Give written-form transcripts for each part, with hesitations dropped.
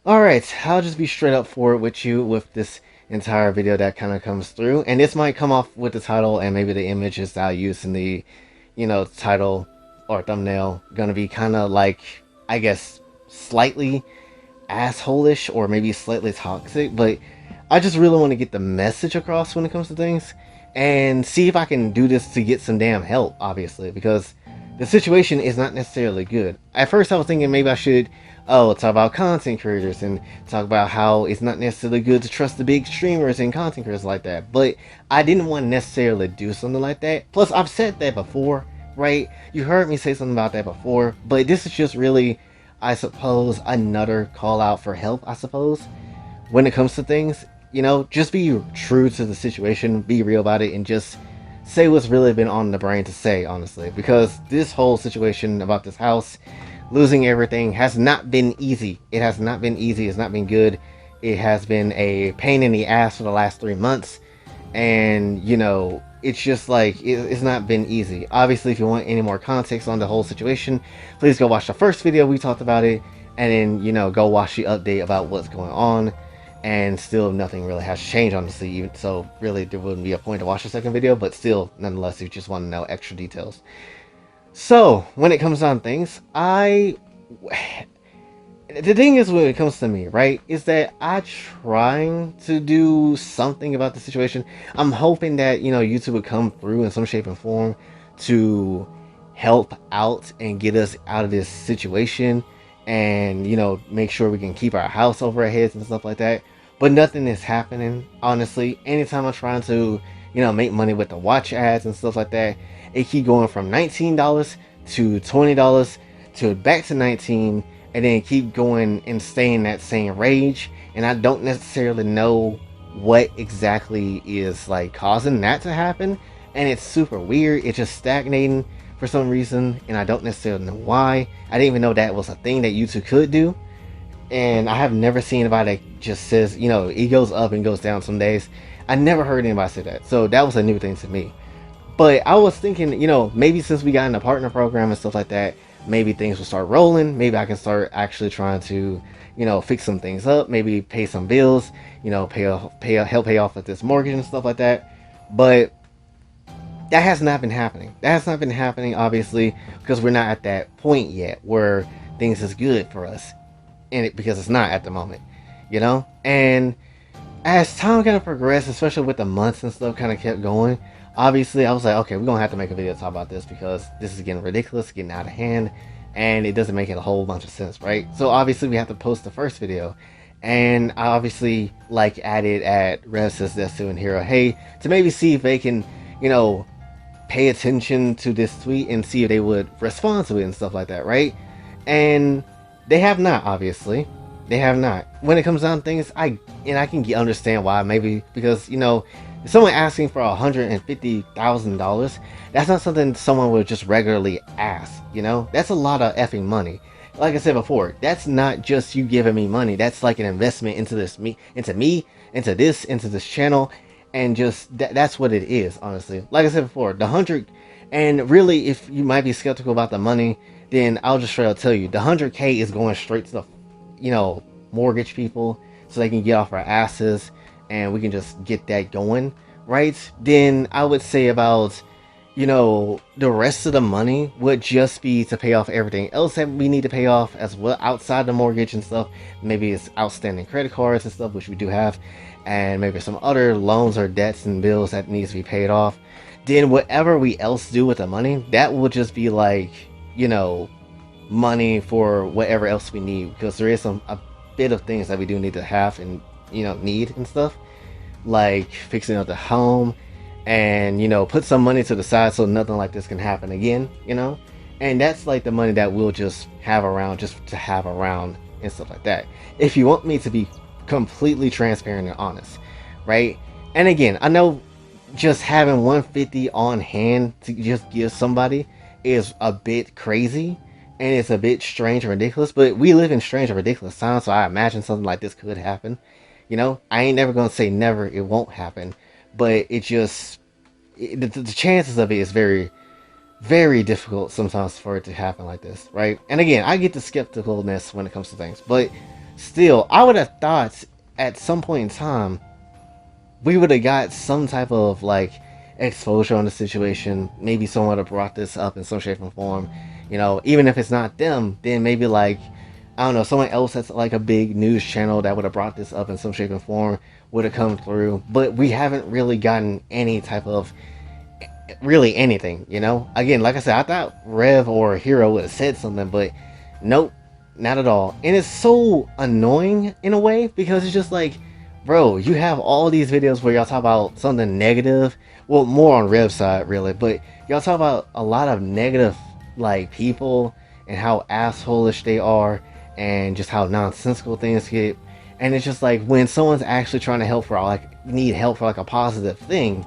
Alright, I'll just be straight up forward with you with this entire video that kind of comes through. And this might come off with the title and maybe the images that I use in the, title or thumbnail gonna be kind of like, I guess, slightly asshole-ish or maybe slightly toxic. But I just really want to get the message across when it comes to things and see if I can do this to get some damn help, obviously, because the situation is not necessarily good. At first, I was thinking maybe I should, talk about content creators and talk about how it's not necessarily good to trust the big streamers and content creators like that. But I didn't want to necessarily do something like that. Plus, I've said that before, right? You heard me say something about that before, but this is just really, I suppose, another call out for help, I suppose, when it comes to things. Just be true to the situation, be real about it, and just say what's really been on the brain to say, honestly. Because this whole situation about this house, losing everything, has not been easy. It has not been easy. It's not been good. It has been a pain in the ass for the last 3 months. And, it's just like, it's not been easy. Obviously, if you want any more context on the whole situation, please go watch the first video we talked about it. And then, go watch the update about what's going on. And still nothing really has changed, honestly, even so really there wouldn't be a point to watch the second video, but still, nonetheless, if you just want to know extra details. So when it comes down to things, the thing is, when it comes to me, right, is that I trying to do something about the situation. I'm hoping that YouTube would come through in some shape and form to help out and get us out of this situation, and make sure we can keep our house over our heads and stuff like that. But nothing is happening, honestly. Anytime I'm trying to make money with the watch ads and stuff like that, it keep going from $19 to $20 to back to 19, and then keep going and stay in that same rage. And I don't necessarily know what exactly is like causing that to happen. And it's super weird. It's just stagnating for some reason, and I don't necessarily know why. I didn't even know that was a thing that YouTube could do. And I have never seen anybody that just says, it goes up and goes down some days. I never heard anybody say that. So that was a new thing to me. But I was thinking, maybe since we got in the partner program and stuff like that, maybe things will start rolling. Maybe I can start actually trying to, fix some things up. Maybe pay some bills. Help pay off with this mortgage and stuff like that. But that has not been happening. That has not been happening, obviously, because we're not at that point yet where things is good for us, and because it's not at the moment. And as time kind of progressed, especially with the months and stuff kind of kept going, obviously I was like, okay, we're gonna have to make a video to talk about this because this is getting ridiculous, getting out of hand, and it doesn't make it a whole bunch of sense, right? So obviously we have to post the first video, and I obviously added at Rev Desu and Hero Hey to maybe see if they can, you know, pay attention to this tweet and see if they would respond to it and stuff like that, right? And they have not, obviously. They have not. When it comes down to things, I can understand why. Maybe because if someone asking for $150,000, that's not something someone would just regularly ask. That's a lot of effing money. Like I said before, that's not just you giving me money. That's like an investment into this channel, and just that's what it is, honestly. Like I said before, the 100, and really, if you might be skeptical about the money, then I'll just straight up tell you, the 100K is going straight to the mortgage people, so they can get off our asses and we can just get that going, right? Then I would say about the rest of the money would just be to pay off everything else that we need to pay off as well outside the mortgage and stuff. Maybe it's outstanding credit cards and stuff, which we do have, and maybe some other loans or debts and bills that needs to be paid off. Then whatever we else do with the money, that will just be money for whatever else we need, because there is a bit of things that we do need to have and need and stuff, like fixing up the home, and put some money to the side so nothing like this can happen again. And that's like the money that we'll just have around, just to have around and stuff like that, if you want me to be completely transparent and honest, right? And again, I know just having 150 on hand to just give somebody is a bit crazy, and it's a bit strange and ridiculous, but we live in strange and ridiculous times, so I imagine something like this could happen. I ain't never gonna say never, it won't happen, but the chances of it is very, very difficult sometimes for it to happen like this, right? And again, I get the skepticalness when it comes to things, but still, I would have thought at some point in time we would have got some type of like exposure on the situation. Maybe someone would have brought this up in some shape or form. Even if it's not them, then maybe like I don't know, someone else that's like a big news channel that would have brought this up in some shape and form would have come through. But we haven't really gotten any type of really anything. Again, like I said, I thought Rev or Hero would have said something, but nope, not at all. And it's so annoying in a way because it's just like, bro, you have all these videos where y'all talk about something negative. Well, more on Rev's side, really, but y'all talk about a lot of negative, like, people and how assholish they are and just how nonsensical things get. And it's just like when someone's actually trying to help for like need help for like a positive thing,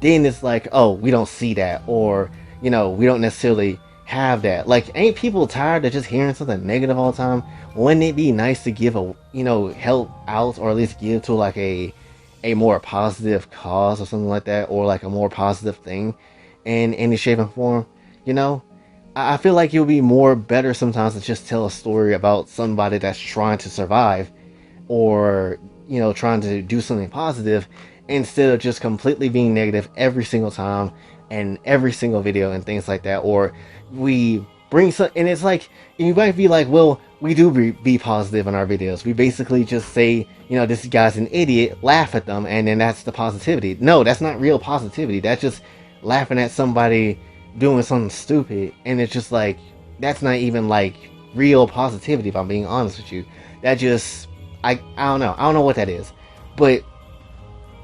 then it's like, oh, we don't see that, or we don't necessarily have that. Like, ain't people tired of just hearing something negative all the time? Wouldn't it be nice to give a help out, or at least give to like a more positive cause or something like that, or like a more positive thing in any shape and form? you know I feel like it would be more better sometimes to just tell a story about somebody that's trying to survive, or trying to do something positive, instead of just completely being negative every single time and every single video and things like that. Or we bring some, and it's like, you might be like, well, we do be positive in our videos. We basically just say, this guy's an idiot, laugh at them, and then that's the positivity. No, that's not real positivity. That's just laughing at somebody doing something stupid, and it's just like, that's not even like real positivity, if I'm being honest with you. That just, I don't know. I don't know what that is. But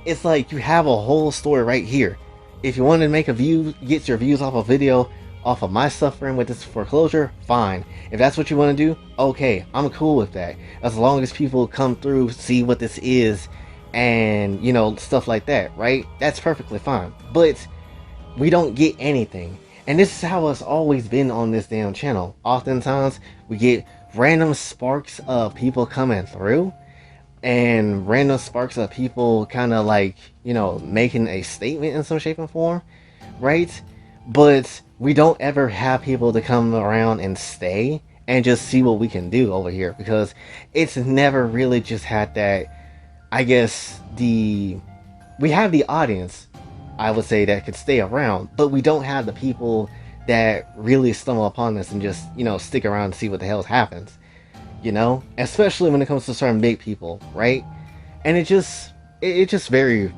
it's like you have a whole story right here. If you want to make a view, get your views off a video, off of my suffering with this foreclosure, fine. If that's what you want to do, okay, I'm cool with that. As long as people come through, see what this is, and stuff like that, right? That's perfectly fine. But we don't get anything. And this is how it's always been on this damn channel. Oftentimes, we get random sparks of people coming through, and random sparks of people kind of like, making a statement in some shape and form, right? But we don't ever have people to come around and stay and just see what we can do over here, because it's never really just had that, I guess, we have the audience, I would say, that could stay around, but we don't have the people that really stumble upon this and just, stick around and see what the hell happens, especially when it comes to certain big people, right? And it's just very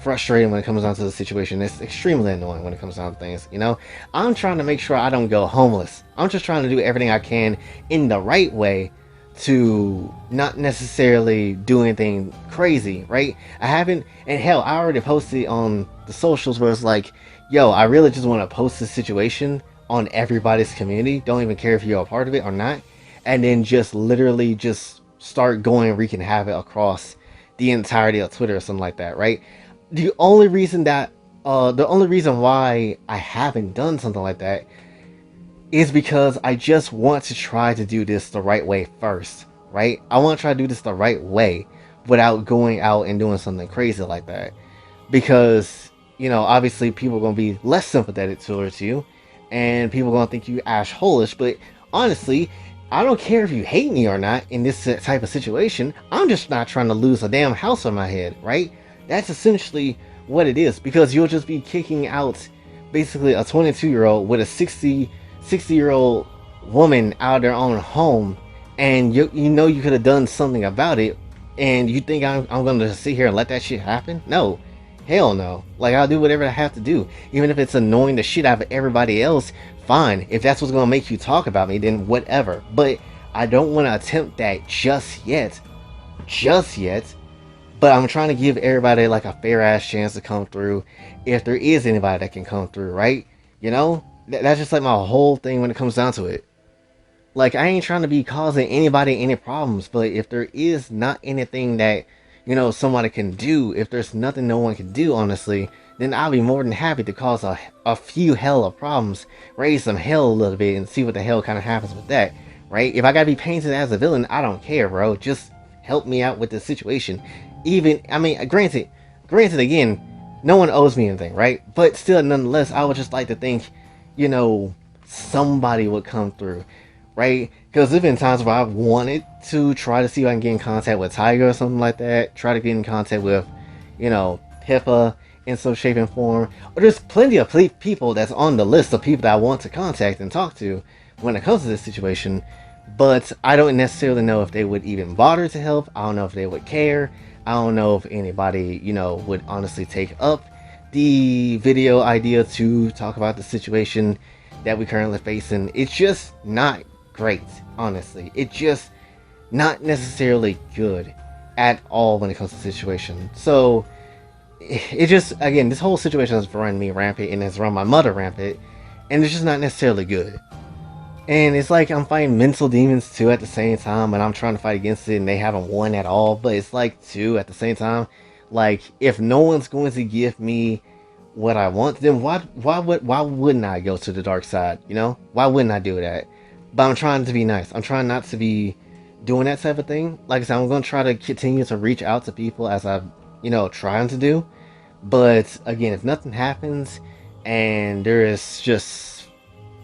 frustrating when it comes down to the situation. It's extremely annoying when it comes down to things. I'm trying to make sure I don't go homeless. I'm just trying to do everything I can in the right way to not necessarily do anything crazy, right? I haven't, and hell, I already posted on the socials where it's like, yo, I really just want to post this situation on everybody's community, don't even care if you're a part of it or not, and then just literally just start going wreaking havoc across the entirety of Twitter or something like that, right? The only reason why I haven't done something like that is because I just want to try to do this the right way first, right? I want to try to do this the right way without going out and doing something crazy like that. Because, obviously people are going to be less sympathetic towards you, and people are going to think you ash holish. But honestly, I don't care if you hate me or not in this type of situation. I'm just not trying to lose a damn house on my head, right? That's essentially what it is, because you'll just be kicking out basically a 22-year-old with a 60-year-old woman out of their own home, and you could have done something about it, and you think I'm going to sit here and let that shit happen? No. Hell no. Like, I'll do whatever I have to do. Even if it's annoying the shit out of everybody else, fine. If that's what's going to make you talk about me, then whatever. But I don't want to attempt that just yet. Just yet. But I'm trying to give everybody like a fair ass chance to come through, if there is anybody that can come through, right? That's just like my whole thing when it comes down to it. Like, I ain't trying to be causing anybody any problems, but if there is not anything that, somebody can do, if there's nothing no one can do, honestly, then I'll be more than happy to cause a few hell of problems, raise some hell a little bit, and see what the hell kind of happens with that, right? If I gotta be painted as a villain, I don't care, bro. Just help me out with the situation. Even, I mean, granted again, no one owes me anything, right? But still, nonetheless, I would just like to think, somebody would come through, right? Because there's been times where I've wanted to try to see if I can get in contact with Tiger or something like that. Try to get in contact with, Pippa in some shape and form. Or there's plenty of people that's on the list of people that I want to contact and talk to when it comes to this situation. But I don't necessarily know if they would even bother to help. I don't know if they would care. I don't know if anybody, would honestly take up the video idea to talk about the situation that we currently facing. It's just not great, honestly. It's just not necessarily good at all when it comes to the situation. So it just, again, this whole situation has run me rampant and has run my mother rampant, and it's just not necessarily good. And it's like I'm fighting mental demons too at the same time, and I'm trying to fight against it, and they haven't won at all. But it's like too at the same time, like if no one's going to give me what I want, then why wouldn't I go to the dark side? Why wouldn't I do that? But I'm trying to be nice. I'm trying not to be doing that type of thing. Like I said, I'm gonna try to continue to reach out to people as I'm, trying to do. But again, if nothing happens and there is just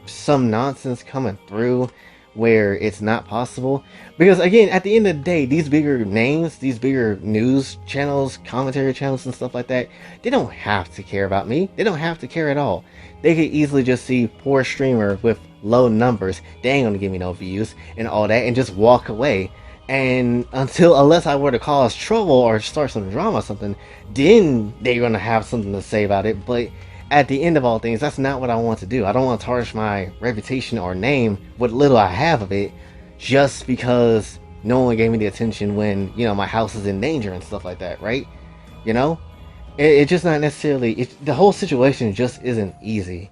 some nonsense coming through where it's not possible, because again, at the end of the day, these bigger names, these bigger news channels, commentary channels and stuff like that, they don't have to care about me. They don't have to care at all. They could easily just see poor streamer with low numbers, they ain't gonna give me no views and all that, and just walk away. And unless I were to cause trouble or start some drama or something, then they're gonna have something to say about it. But at the end of all things, that's not what I want to do. I don't want to tarnish my reputation or name, what little I have of it, just because no one gave me the attention when, my house is in danger and stuff like that, right? You know? It's just not necessarily, the whole situation just isn't easy.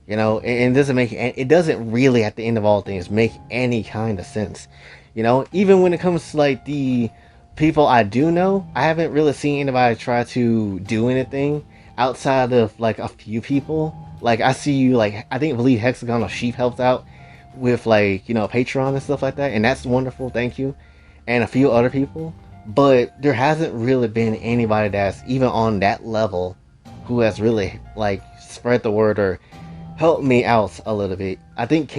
And it doesn't really, at the end of all things, make any kind of sense. Even when it comes to like the people I do know, I haven't really seen anybody try to do anything outside of like a few people. Like I see you, like I believe Hexagon or Sheep helped out with like Patreon and stuff like that, and that's wonderful. Thank you, and a few other people. But there hasn't really been anybody that's even on that level who has really like spread the word or helped me out a little bit. I think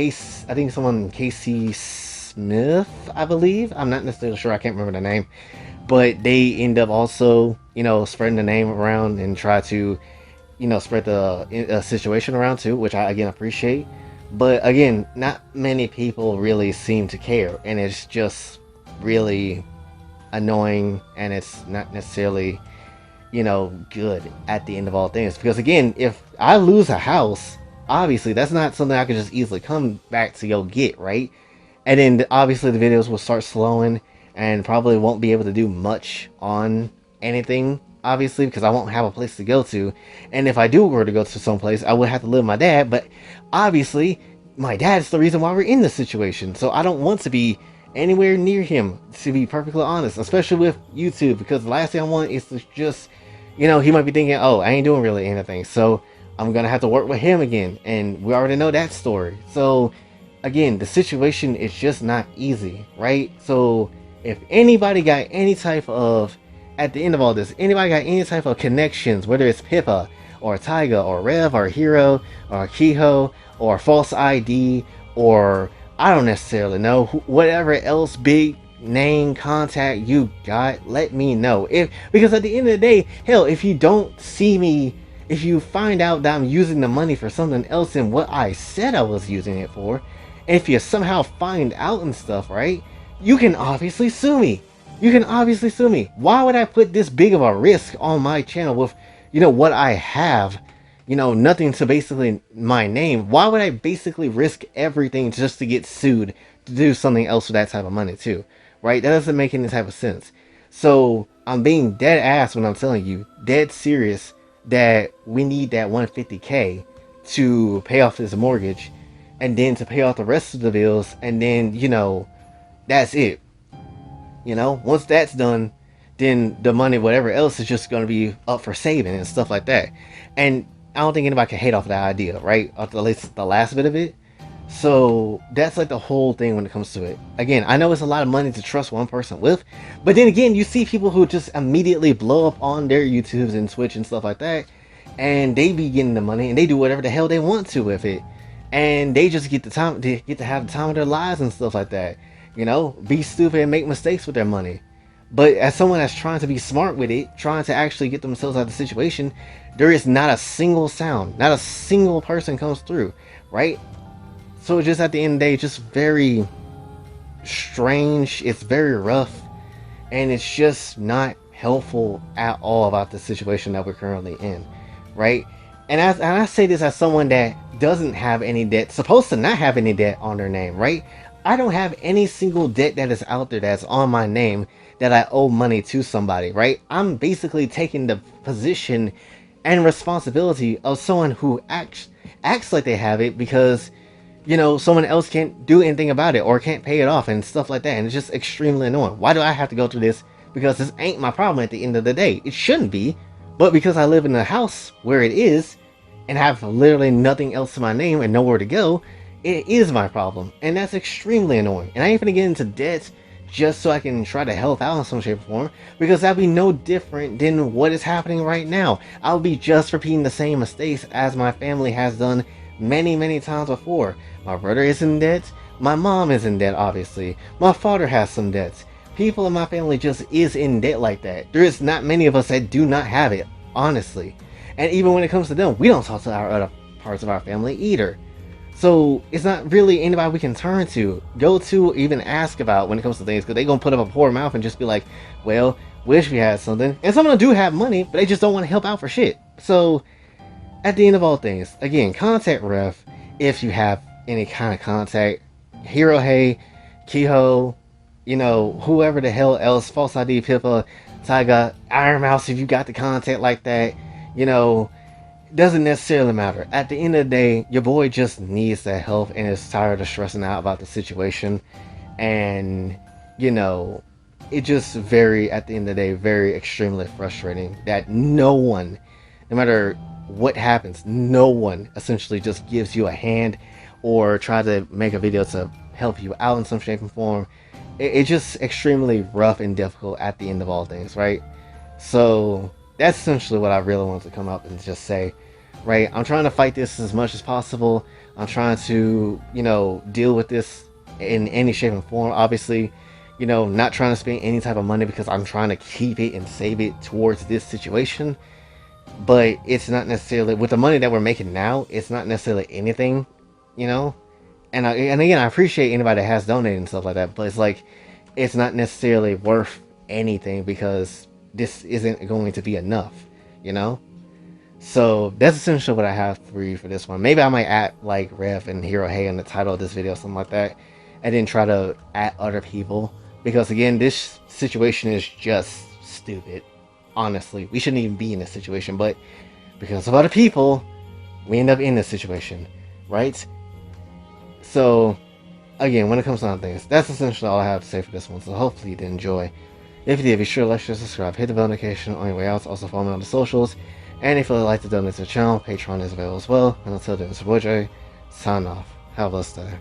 someone, Casey Smith, I believe. I'm not necessarily sure. I can't remember the name, but they end up also, spreading the name around and try to, spread the situation around too, which I again appreciate. But again, not many people really seem to care, and it's just really annoying, and it's not necessarily, good at the end of all things. Because again, if I lose a house, obviously that's not something I can just easily come back to go get, right? And then obviously the videos will start slowing and probably won't be able to do much on anything, obviously, because I won't have a place to go to. And if I do were to go to some place, I would have to live with my dad, but obviously my dad's the reason why we're in this situation. So I don't want to be anywhere near him, to be perfectly honest, especially with YouTube, because the last thing I want is to just, he might be thinking, oh, I ain't doing really anything, so I'm gonna have to work with him again, and we already know that story. So again, the situation is just not easy, right? So if anybody got any type of, at the end of all this, anybody got any type of connections, whether it's Pippa or Taiga or Rev or Hero or Kiho or False ID or I don't necessarily know, whatever else big name contact you got, let me know. Because at the end of the day, hell, if you don't see me, if you find out that I'm using the money for something else than what I said I was using it for, and if you somehow find out and stuff, right, you can obviously sue me. Why would I put this big of a risk on my channel with, what I have, nothing to basically my name? Why would I basically risk everything just to get sued to do something else with that type of money too, right? That doesn't make any type of sense. So I'm being dead ass when I'm telling you, dead serious, that we need that 150K to pay off this mortgage, and then to pay off the rest of the bills, and then that's it. Once that's done, then the money, whatever else, is just going to be up for saving and stuff like that. And I don't think anybody can hate off that idea, right? At least the last bit of it. So that's like the whole thing when it comes to it. Again, I know it's a lot of money to trust one person with, but then again, you see people who just immediately blow up on their YouTubes and Twitch and stuff like that, and they be getting the money and they do whatever the hell they want to with it. and they just get the time, they get to have the time of their lives and stuff like that. You know, be stupid and make mistakes with their money. But as someone that's trying to be smart with it, trying to actually get themselves out of the situation, there is not a single sound, not a single person comes through, right? So just at the end of the day, just very strange. It's very rough, and it's just not helpful at all about the situation that we're currently in, right? And I say this as someone that doesn't have any debt, supposed to not have any debt on their name, right? I don't have any single debt that is out there that's on my name that I owe money to somebody, right? I'm basically taking the position and responsibility of someone who acts like they have it because someone else can't do anything about it or can't pay it off and stuff like that. And it's just extremely annoying. Why do I have to go through this? Because this ain't my problem at the end of the day. It shouldn't be. But because I live in a house where it is and have literally nothing else to my name and nowhere to go, it is my problem. And that's extremely annoying. And I ain't gonna get into debt just so I can try to help out in some shape or form, because that'd be no different than what is happening right now. I'll be just repeating the same mistakes as my family has done many, many times before. My brother is in debt. My mom is in debt, obviously. My father has some debts. People in my family just is in debt like that. There is not many of us that do not have it, honestly. And even when it comes to them, we don't talk to our other parts of our family either. So it's not really anybody we can turn to, go to, even ask about when it comes to things, because they gonna put up a poor mouth and just be like, well, wish we had something. And some of them do have money, but they just don't want to help out for shit. So at the end of all things, again, contact Ref if you have any kind of contact. Hero Hey, Kiho, whoever the hell else, False ID, Pippa, Tyga, Iron Mouse, if you got the contact like that, you know, doesn't necessarily matter. At the end of the day, your boy just needs that help and is tired of stressing out about the situation. And, it just very, at the end of the day, very extremely frustrating that no one, no matter what happens, no one essentially just gives you a hand or tries to make a video to help you out in some shape and form. It's just extremely rough and difficult at the end of all things, right? So that's essentially what I really want to come up and just say, right? I'm trying to fight this as much as possible. I'm trying to, deal with this in any shape and form. Obviously, not trying to spend any type of money because I'm trying to keep it and save it towards this situation. But it's not necessarily, with the money that we're making now, it's not necessarily anything, you know? And again, I appreciate anybody that has donated and stuff like that, but it's like, it's not necessarily worth anything because this isn't going to be enough, you know? So that's essentially what I have for you for this one. Maybe I might add like Rev and Hero Hey in the title of this video, something like that, and then try to add other people, because again, this situation is just stupid. Honestly, we shouldn't even be in this situation, but because of other people, we end up in this situation, right? So again, when it comes down to things, that's essentially all I have to say for this one. So hopefully you did enjoy. If you did, be sure to like, share, subscribe, hit the bell notification on your way out. Also follow me on the socials. And if you'd like to donate to the channel, Patreon is available as well. And until then, it's your boy Jay, sign off. Have a blessed day.